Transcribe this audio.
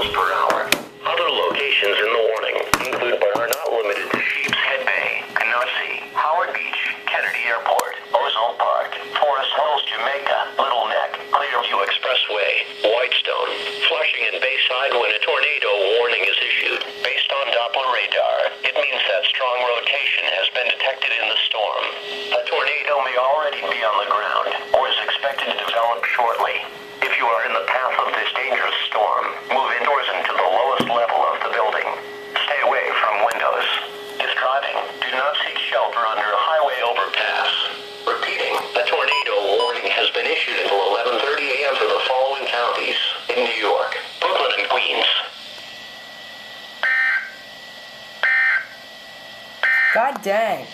miles per hour. Other locations in the warning include but are not limited to Sheepshead Bay, Canarsie, Howard Beach, Kennedy Airport, Ozone Park, Forest Hills, Jamaica, Little Neck, Clearview Expressway, Whitestone, Flushing, and Bayside when a tornado warning is issued. Based on Doppler radar, it means that strong rotation has been detected in the storm. A tornado may already be on the ground or is expected to develop shortly. If you are in the path of this dangerous storm, move indoors and to the lowest level of the building. Stay away from windows. If driving, do not seek shelter under a highway overpass. Repeating, a tornado warning has been issued until 11:30 a.m. for the following counties in New York, Brooklyn, and Queens. God dang.